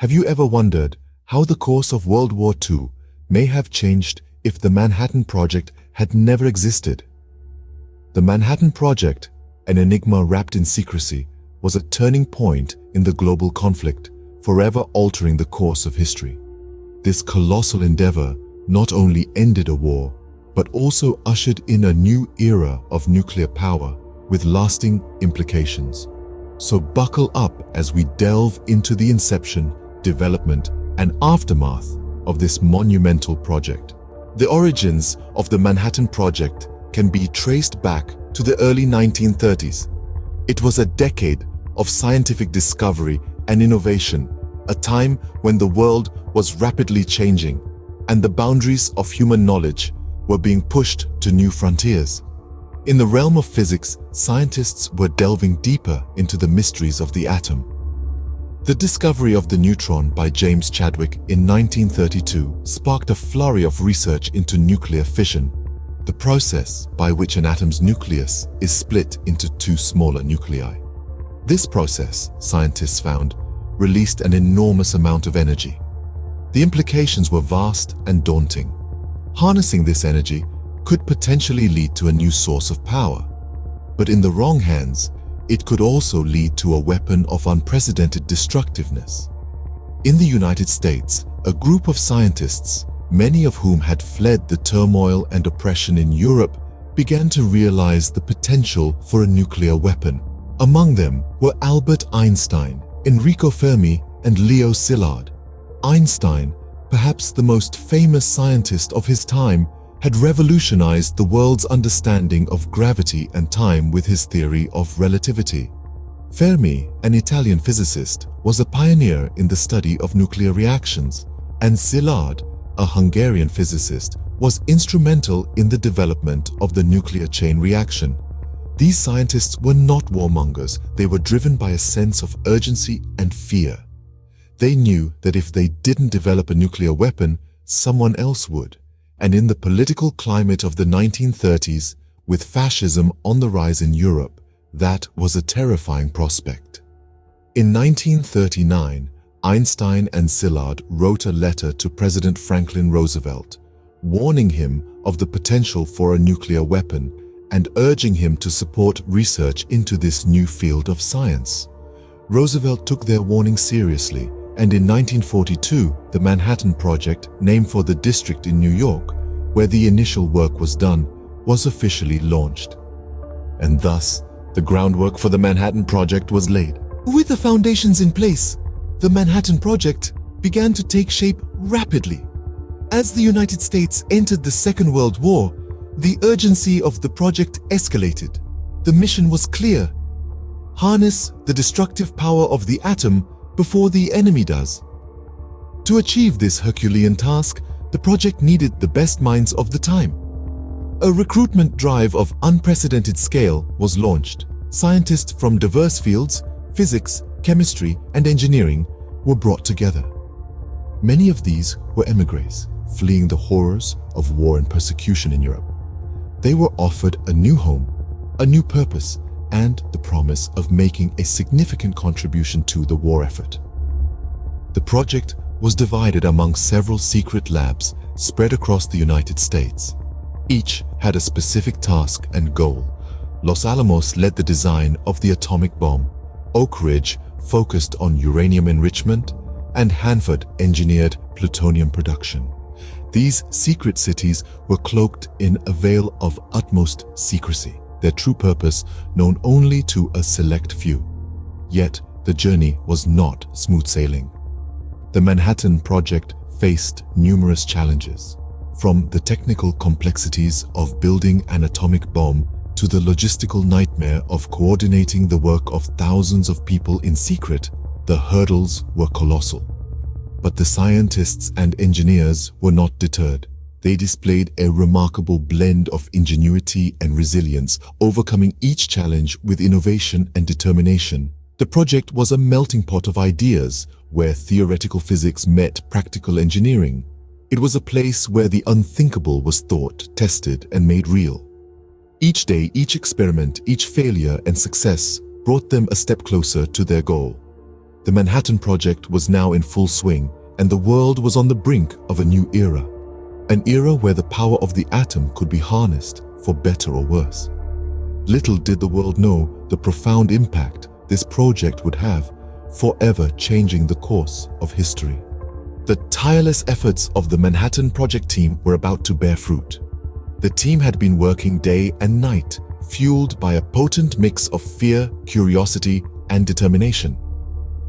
Have you ever wondered how the course of World War II may have changed if the Manhattan Project had never existed? The Manhattan Project, an enigma wrapped in secrecy, was a turning point in the global conflict, forever altering the course of history. This colossal endeavor not only ended a war, but also ushered in a new era of nuclear power with lasting implications. So buckle up as we delve into the inception, development, and aftermath of this monumental project. The origins of the Manhattan Project can be traced back to the early 1930s. It was a decade of scientific discovery and innovation, a time when the world was rapidly changing and the boundaries of human knowledge were being pushed to new frontiers. In the realm of physics, scientists were delving deeper into the mysteries of the atom. The discovery of the neutron by James Chadwick in 1932 sparked a flurry of research into nuclear fission, the process by which an atom's nucleus is split into two smaller nuclei. This process, scientists found, released an enormous amount of energy. The implications were vast and daunting. Harnessing this energy could potentially lead to a new source of power. But in the wrong hands, it could also lead to a weapon of unprecedented destructiveness. In the United States, a group of scientists, many of whom had fled the turmoil and oppression in Europe, began to realize the potential for a nuclear weapon. Among them were Albert Einstein, Enrico Fermi, and Leo Szilard. Einstein, perhaps the most famous scientist of his time, had revolutionized the world's understanding of gravity and time with his theory of relativity. Fermi, an Italian physicist, was a pioneer in the study of nuclear reactions, and Szilard, a Hungarian physicist, was instrumental in the development of the nuclear chain reaction. These scientists were not warmongers. They were driven by a sense of urgency and fear. They knew that if they didn't develop a nuclear weapon, someone else would. And in the political climate of the 1930s, with fascism on the rise in Europe, that was a terrifying prospect. In 1939, Einstein and Szilard wrote a letter to President Franklin Roosevelt, warning him of the potential for a nuclear weapon and urging him to support research into this new field of science. Roosevelt took their warning seriously, and in 1942, the Manhattan Project, named for the district in New York, where the initial work was done, was officially launched. And thus, the groundwork for the Manhattan Project was laid. With the foundations in place, the Manhattan Project began to take shape rapidly. As the United States entered the Second World War, the urgency of the project escalated. The mission was clear: harness the destructive power of the atom before the enemy does. To achieve this Herculean task, the project needed the best minds of the time. A recruitment drive of unprecedented scale was launched. Scientists from diverse fields, physics, chemistry, and engineering, were brought together. Many of these were émigrés, fleeing the horrors of war and persecution in Europe. They were offered a new home, a new purpose, and the promise of making a significant contribution to the war effort. The project was divided among several secret labs spread across the United States. Each had a specific task and goal. Los Alamos led the design of the atomic bomb, Oak Ridge focused on uranium enrichment, and Hanford engineered plutonium production. These secret cities were cloaked in a veil of utmost secrecy, their true purpose known only to a select few. Yet, the journey was not smooth sailing. The Manhattan Project faced numerous challenges, from the technical complexities of building an atomic bomb to the logistical nightmare of coordinating the work of thousands of people in secret. The hurdles were colossal. But the scientists and engineers were not deterred. They displayed a remarkable blend of ingenuity and resilience, overcoming each challenge with innovation and determination. The project was a melting pot of ideas, where theoretical physics met practical engineering. It was a place where the unthinkable was thought, tested, and made real. Each day, each experiment, each failure and success brought them a step closer to their goal. The Manhattan Project was now in full swing, and the world was on the brink of a new era. An era where the power of the atom could be harnessed for better or worse. Little did the world know the profound impact this project would have, forever changing the course of history. The tireless efforts of the Manhattan Project team were about to bear fruit. The team had been working day and night, fueled by a potent mix of fear, curiosity, and determination.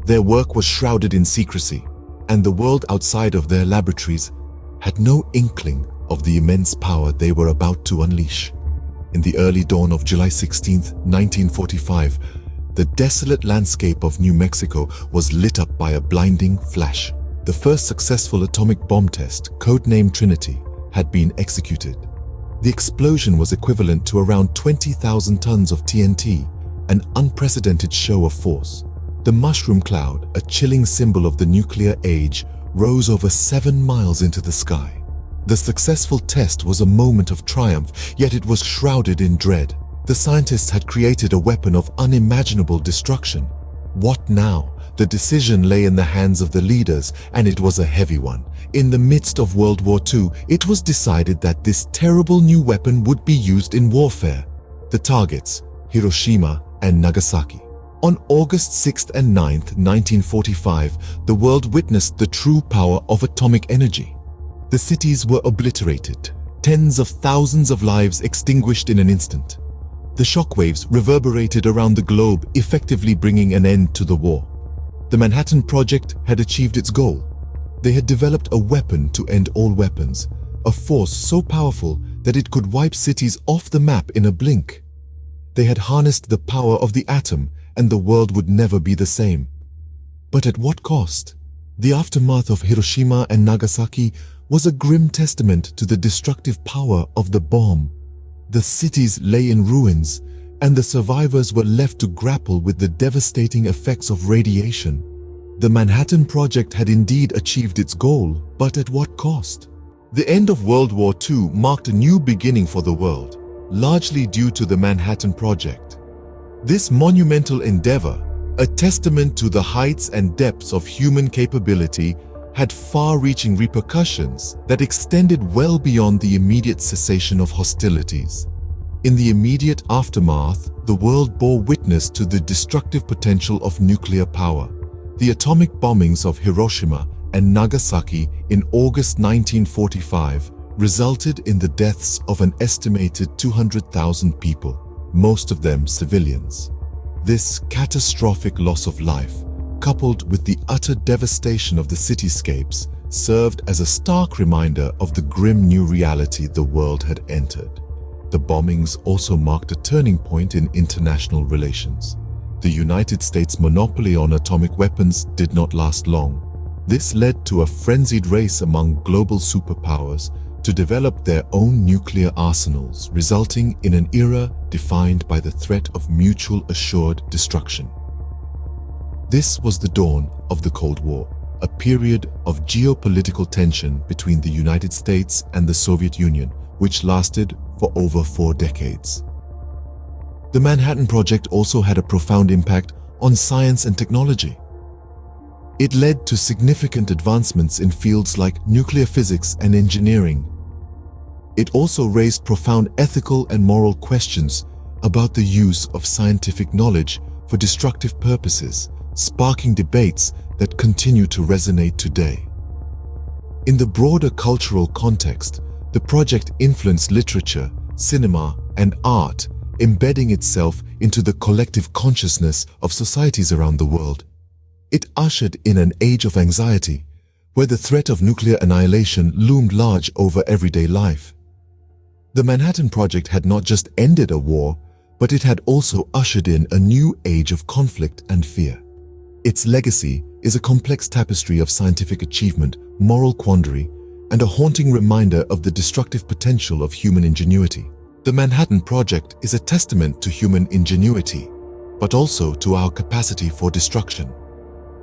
Their work was shrouded in secrecy, and the world outside of their laboratories had no inkling of the immense power they were about to unleash. In the early dawn of July 16, 1945, the desolate landscape of New Mexico was lit up by a blinding flash. The first successful atomic bomb test, codenamed Trinity, had been executed. The explosion was equivalent to around 20,000 tons of TNT, an unprecedented show of force. The mushroom cloud, a chilling symbol of the nuclear age, rose over 7 miles into the sky. The successful test was a moment of triumph, yet it was shrouded in dread. The scientists had created a weapon of unimaginable destruction. What now? The decision lay in the hands of the leaders, and it was a heavy one. In the midst of World War II, it was decided that this terrible new weapon would be used in warfare. The targets, Hiroshima and Nagasaki. On August 6th and 9th, 1945, the world witnessed the true power of atomic energy. The cities were obliterated, tens of thousands of lives extinguished in an instant. The shockwaves reverberated around the globe, effectively bringing an end to the war. The Manhattan Project had achieved its goal. They had developed a weapon to end all weapons, a force so powerful that it could wipe cities off the map in a blink. They had harnessed the power of the atom, and the world would never be the same. But at what cost? The aftermath of Hiroshima and Nagasaki was a grim testament to the destructive power of the bomb. The cities lay in ruins, and the survivors were left to grapple with the devastating effects of radiation. The Manhattan Project had indeed achieved its goal, but at what cost? The end of World War II marked a new beginning for the world, largely due to the Manhattan Project. This monumental endeavor, a testament to the heights and depths of human capability, had far-reaching repercussions that extended well beyond the immediate cessation of hostilities. In the immediate aftermath, the world bore witness to the destructive potential of nuclear power. The atomic bombings of Hiroshima and Nagasaki in August 1945 resulted in the deaths of an estimated 200,000 people, most of them civilians. This catastrophic loss of life, coupled with the utter devastation of the cityscapes, served as a stark reminder of the grim new reality the world had entered. The bombings also marked a turning point in international relations. The United States' monopoly on atomic weapons did not last long. This led to a frenzied race among global superpowers to develop their own nuclear arsenals, resulting in an era defined by the threat of mutual assured destruction. This was the dawn of the Cold War, a period of geopolitical tension between the United States and the Soviet Union, which lasted for over 4 decades. The Manhattan Project also had a profound impact on science and technology. It led to significant advancements in fields like nuclear physics and engineering. It also raised profound ethical and moral questions about the use of scientific knowledge for destructive purposes, sparking debates that continue to resonate today. In the broader cultural context, the project influenced literature, cinema, and art, embedding itself into the collective consciousness of societies around the world. It ushered in an age of anxiety, where the threat of nuclear annihilation loomed large over everyday life. The Manhattan Project had not just ended a war, but it had also ushered in a new age of conflict and fear. Its legacy is a complex tapestry of scientific achievement, moral quandary, and a haunting reminder of the destructive potential of human ingenuity. The Manhattan Project is a testament to human ingenuity, but also to our capacity for destruction.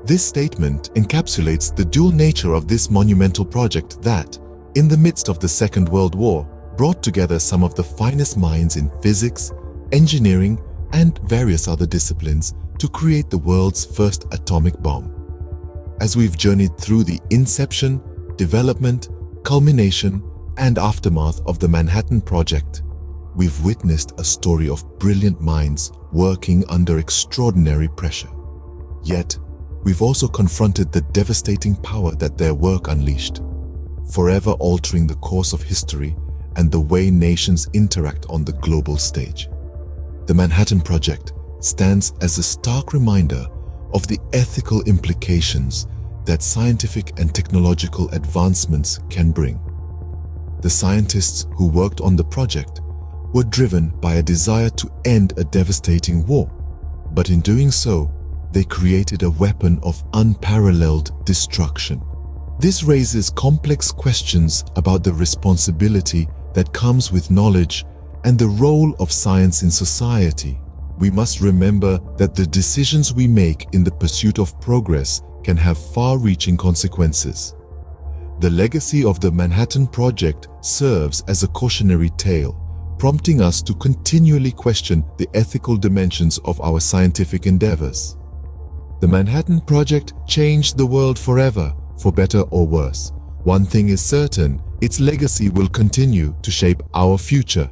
This statement encapsulates the dual nature of this monumental project that, in the midst of the Second World War, brought together some of the finest minds in physics, engineering, and various other disciplines to create the world's first atomic bomb. As we've journeyed through the inception, development, culmination, and aftermath of the Manhattan Project, we've witnessed a story of brilliant minds working under extraordinary pressure. Yet, we've also confronted the devastating power that their work unleashed, forever altering the course of history and the way nations interact on the global stage. The Manhattan Project stands as a stark reminder of the ethical implications that scientific and technological advancements can bring. The scientists who worked on the project were driven by a desire to end a devastating war, but in doing so, they created a weapon of unparalleled destruction. This raises complex questions about the responsibility that comes with knowledge and the role of science in society. We must remember that the decisions we make in the pursuit of progress can have far-reaching consequences. The legacy of the Manhattan Project serves as a cautionary tale, prompting us to continually question the ethical dimensions of our scientific endeavors. The Manhattan Project changed the world forever, for better or worse. One thing is certain, its legacy will continue to shape our future.